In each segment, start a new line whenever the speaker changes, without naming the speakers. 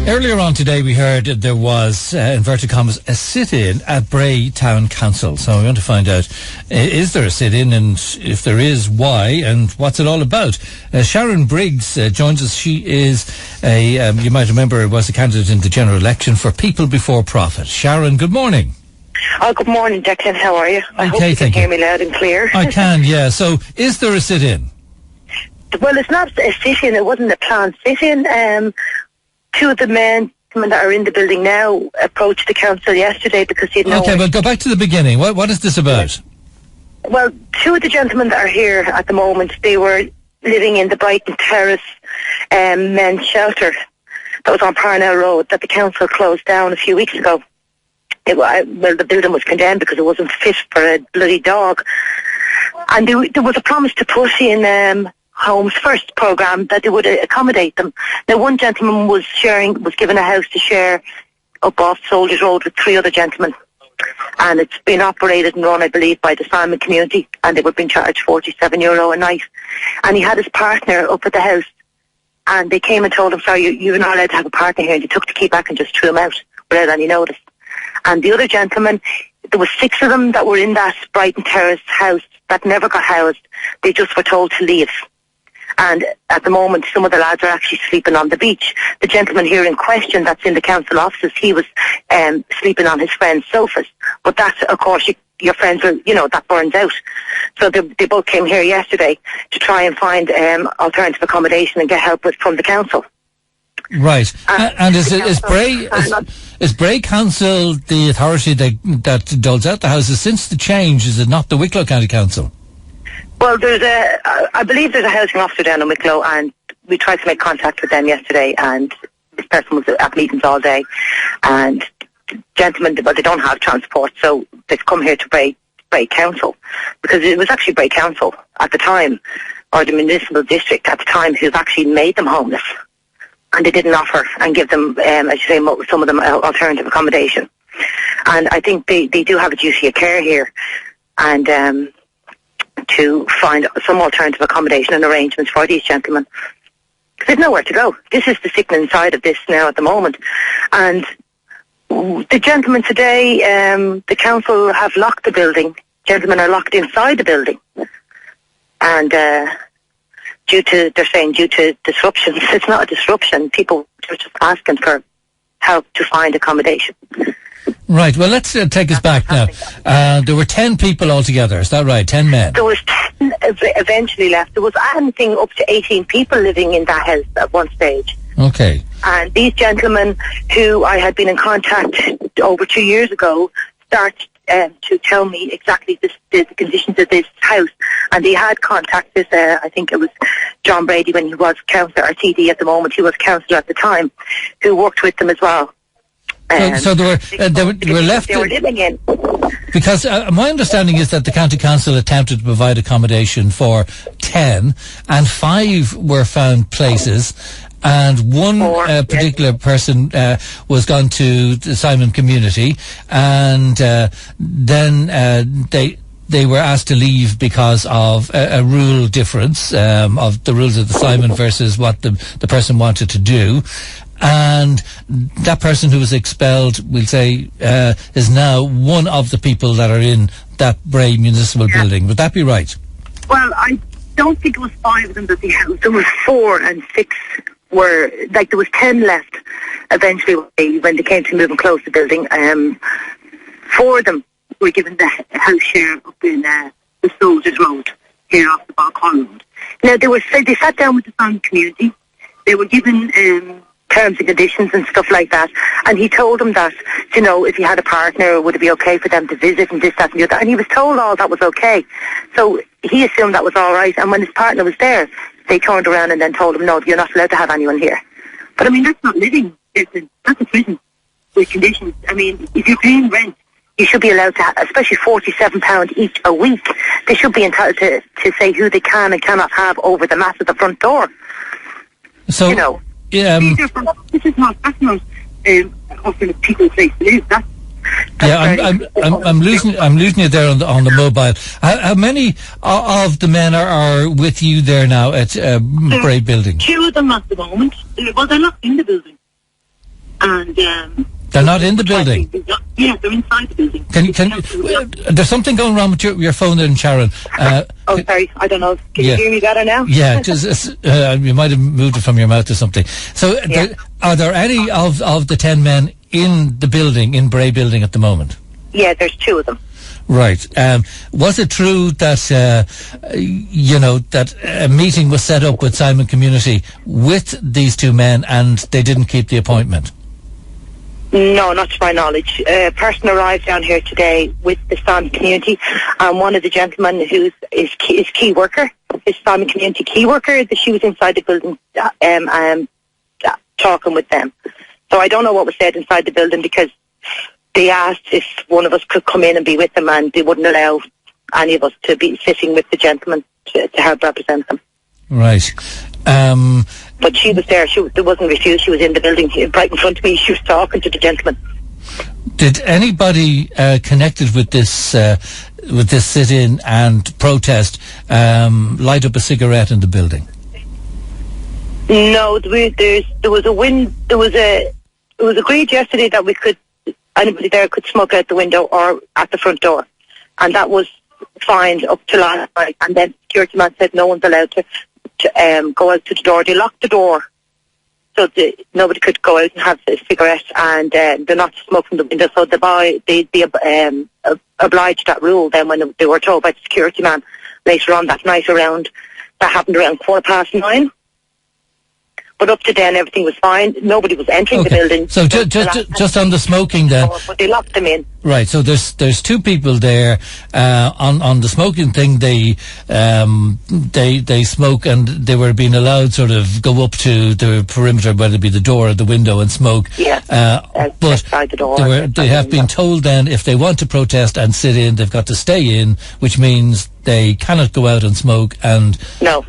Earlier on today, we heard there was, inverted commas, a sit-in at Bray Town Council. So we want to find out, is there a sit-in, and if there is, why, and what's it all about? Sharon Briggs joins us. She is you might remember, was a candidate in the general election for People Before Profit. Sharon, good morning.
Oh, good morning, Declan. How are you? I hope you can hear me loud and clear.
I can, yeah. So, is there a sit-in?
Well, it's not a sit-in. It wasn't a planned sit-in. Two of the men that are in the building now approached the council yesterday because they didn't know.
Okay, well, go back to the beginning. What is this about?
Well, two of the gentlemen that are here at the moment, they were living in the Brighton Terrace men's shelter that was on Parnell Road that the council closed down a few weeks ago. The building was condemned because it wasn't fit for a bloody dog. And there was a promise to put in Homes First programme that they would accommodate them. Now, one gentleman was given a house to share up off Soldiers Road with three other gentlemen. And it's been operated and run, I believe, by the Simon community, and they were being charged €47 a night. And he had his partner up at the house, and they came and told him, sorry, you're not allowed to have a partner here, and they took the key back and just threw him out without any notice. And the other gentlemen, there were 6 of them that were in that Brighton Terrace house that never got housed. They just were told to leave. And at the moment, some of the lads are actually sleeping on the beach. The gentleman here in question that's in the council offices, he was sleeping on his friend's sofas. But that, of course, your friends will, that burns out. So they both came here yesterday to try and find alternative accommodation and get help from the council.
Right. And is Bray Council the authority that doles out the houses? Since the change, is it not the Wicklow County Council?
Well, I believe there's a housing officer down in Wicklow, and we tried to make contact with them yesterday, and this person was at meetings all day. And gentlemen, but they don't have transport, so they've come here to Bray Council, because it was actually Bray Council at the time, or the municipal district at the time, who've actually made them homeless. And they didn't offer and give them, as you say, some of them alternative accommodation. And I think they do have a duty of care here, and to find some alternative accommodation and arrangements for these gentlemen. Because there's nowhere to go. This is the sickening side of this now at the moment. And the gentlemen today, the council have locked the building. Gentlemen are locked inside the building. And due to disruptions, it's not a disruption. People are just asking for help to find accommodation.
Right, well, let's take us back now. There were 10 people altogether, is that right? 10 men? There
was 10 eventually left. There was anything up to 18 people living in that house at one stage.
Okay.
And these gentlemen, who I had been in contact over 2 years ago, started to tell me exactly the conditions of this house. And they had contacted, I think it was John Brady when he was councillor, or TD at the moment, he was councillor at the time, who worked with them as well.
So they were left.
They were living in.
Because my understanding is that the county council attempted to provide accommodation for 10, and 5 were found places, and one particular person was gone to the Simon community, and then they were asked to leave because of a rule difference of the rules of the Simon versus what the person wanted to do. And that person who was expelled, we'll say, is now one of the people that are in that Bray municipal building. Would that be right?
Well, I don't think it was 5 of them that they housed. There was 4 and 6 were, there was 10 left eventually when they came to move and close the building. 4 of them were given the house share up in the Soldiers Road, here off the Balcon Road. Now, they sat down with the Simon community. They were given terms and conditions and stuff like that, and he told them that, if he had a partner, would it be okay for them to visit and this, that and the other, and he was told all that was okay. So he assumed that was all right, and when his partner was there, they turned around and then told him, no, you're not allowed to have anyone here. But I mean, that's not living. That's a prison with conditions. I mean, if you're paying rent, you should be allowed to, especially £47 each a week, they should be entitled to say who they can and cannot have over the mat at the front door.
So,
this is not offering a people a place to live.
I'm losing you there on the mobile. How many of the men are with you there now at Bray building?
2 of them at the moment. Well, they're not in the building. and
they're not in the building.
Yeah, they're inside the building.
There's something going wrong with your phone there, Sharon.
Sorry, I don't know. Can you hear me better now?
Yeah, just you might have moved it from your mouth or something. So, are there any of the 10 men in the building, in Bray building at the moment?
Yeah, there's 2 of them.
Right. Was it true that that a meeting was set up with Simon Community with these 2 men and they didn't keep the appointment?
No, not to my knowledge. A person arrived down here today with the Simon Community, and one of the gentlemen who's key worker, is Simon Community key worker, that she was inside the building talking with them. So I don't know what was said inside the building, because they asked if one of us could come in and be with them, and they wouldn't allow any of us to be sitting with the gentleman to help represent them.
Right.
But she was there. There wasn't refused. She was in the building right in front of me. She was talking to the gentleman.
Did anybody connected with this sit-in and protest light up a cigarette in the building?
No, it was agreed yesterday that anybody there could smoke out the window or at the front door, and that was fine up to last night. And then the security man said no one's allowed to go out to the door. They locked the door so that nobody could go out and have a cigarette, and they're not smoking the window. So they obliged that rule then when they were told by the security man later on that night. That happened around 9:15. But up to then, everything was fine. Nobody was entering the building.
So just on the smoking then.
But they locked them in.
Right. So there's 2 people there. On the smoking thing, they smoke, and they were being allowed sort of go up to the perimeter, whether it be the door or the window, and smoke.
Yeah.
But
outside the door,
they have been told then if they want to protest and sit in, they've got to stay in, which means they cannot go out and smoke. And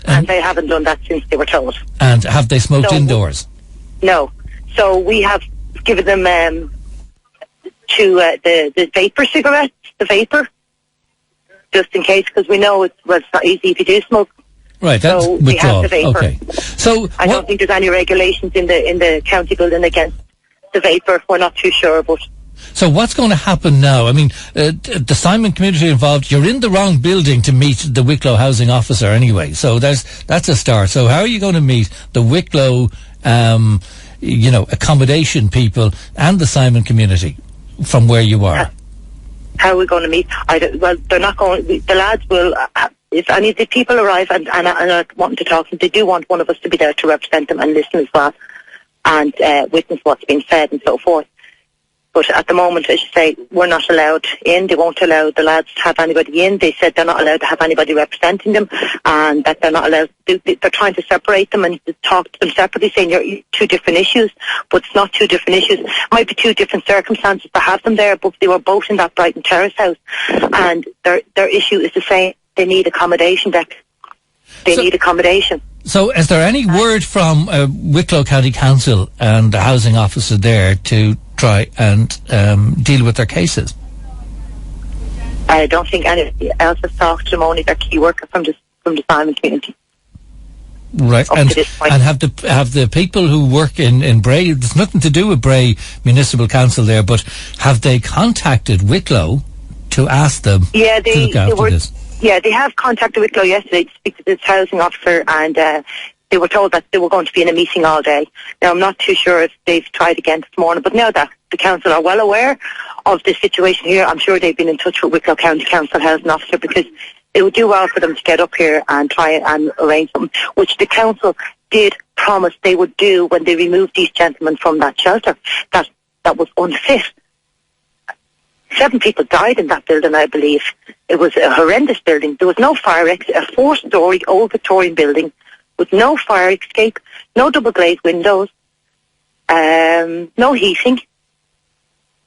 they haven't done that since they were told.
And have they smoked indoors?
No. So we have given them the vapor cigarettes, the vapor, just in case, because we know it's not easy if you do smoke.
Right, that's
so
withdrawal.
We have the vapor.
Okay. So
I don't think there's any regulations in the county building against the vapor. We're not too sure, but.
So what's going to happen now? I mean, the Simon Community involved, you're in the wrong building to meet the Wicklow housing officer anyway. So that's a start. So how are you going to meet the Wicklow, accommodation people and the Simon Community from where you are?
How are we going to meet? They're not going. The lads will. If any of the people arrive and are wanting to talk to them, they do want one of us to be there to represent them and listen as well, and witness what's being said and so forth. But at the moment, as you say, we're not allowed in. They won't allow the lads to have anybody in. They said they're not allowed to have anybody representing them, and that they're not allowed. They're trying to separate them and to talk to them separately, saying you're 2 different issues. But it's not 2 different issues. It might be 2 different circumstances to have them there, but they were both in that Brighton Terrace house, and their issue is the same. They need accommodation. They need accommodation.
So is there any word from Wicklow County Council and the housing officer there to try and deal with their cases?
I don't think anybody else has talked to them, only their key worker from the Simon Community.
Right, and have the people who work in Bray, there's nothing to do with Bray Municipal Council there, but have they contacted Wicklow to ask them to look after this?
Yeah, they have contacted Wicklow yesterday to speak to this housing officer, and they were told that they were going to be in a meeting all day. Now, I'm not too sure if they've tried again this morning, but now that the council are well aware of the situation here, I'm sure they've been in touch with Wicklow County Council housing officer, because it would do well for them to get up here and try and arrange something, which the council did promise they would do when they removed these gentlemen from that shelter. That was unfit. 7 people died in that building, I believe. It was a horrendous building. There was no fire exit, a 4-storey old Victorian building with no fire escape, no double glazed windows, no heating.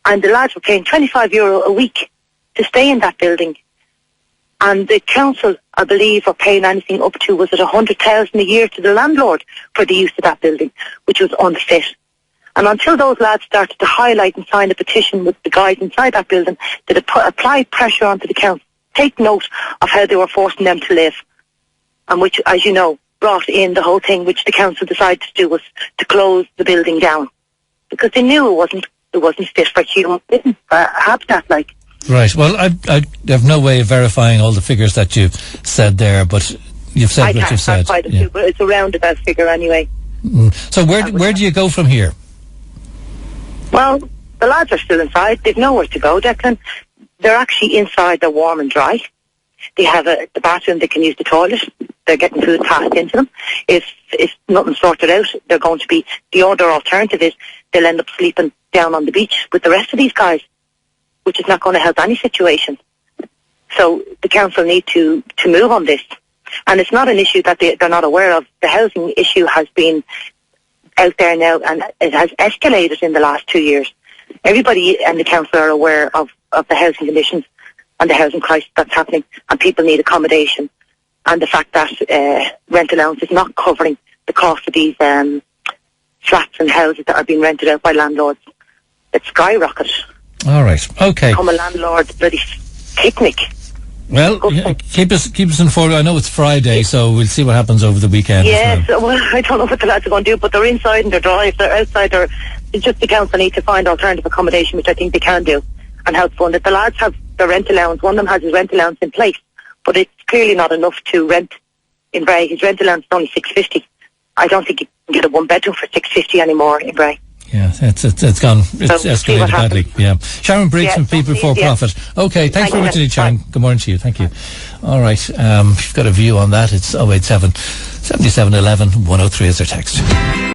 And the lads were paying €25 a week to stay in that building. And the council, I believe, are paying anything up to, was it 100,000 a year to the landlord for the use of that building, which was unfit. And until those lads started to highlight and sign a petition with the guys inside that building that apply pressure onto the council, take note of how they were forcing them to live, and which, as you know, brought in the whole thing which the council decided to do, was to close the building down. because they knew it wasn't fit for human. Didn't have that, like.
Right. Well, I have no way of verifying all the figures that you've said there, but you've said what you've said.
But it's a roundabout figure anyway.
So where do you go from here?
Well, the lads are still inside. They've nowhere to go, Declan. They're actually inside. They're warm and dry. They have the bathroom. They can use the toilet. They're getting food passed into them. If nothing's sorted out, they're going to be... The other alternative is they'll end up sleeping down on the beach with the rest of these guys, which is not going to help any situation. So the council need to move on this. And it's not an issue that they're not aware of. The housing issue has been out there now, and it has escalated in the last 2 years. Everybody and the council are aware of the housing conditions and the housing crisis that's happening, and people need accommodation. And the fact that rent allowance is not covering the cost of these flats and houses that are being rented out by landlords. It's skyrocketed.
All right. Okay.
Become a landlord's bloody picnic.
Well, keep us informed. I know it's Friday, so we'll see what happens over the weekend.
Yes, well, I don't know what the lads are going to do, but they're inside and they're dry. If they're outside, it's just the council need to find alternative accommodation, which I think they can do, and help fund it. The lads have their rent allowance. One of them has his rent allowance in place, but it's clearly not enough to rent in Bray. His rent allowance is only $650. I don't think you can get a one bedroom for $650 anymore in Bray.
Yeah, it's gone. It's escalated badly. Yeah. Sharon Briggs from People Before Profit. Okay, thanks very much indeed, Sharon. Good morning to you. Thank you. All right, if you've got a view on that, it's 087 77 11 103 is their text.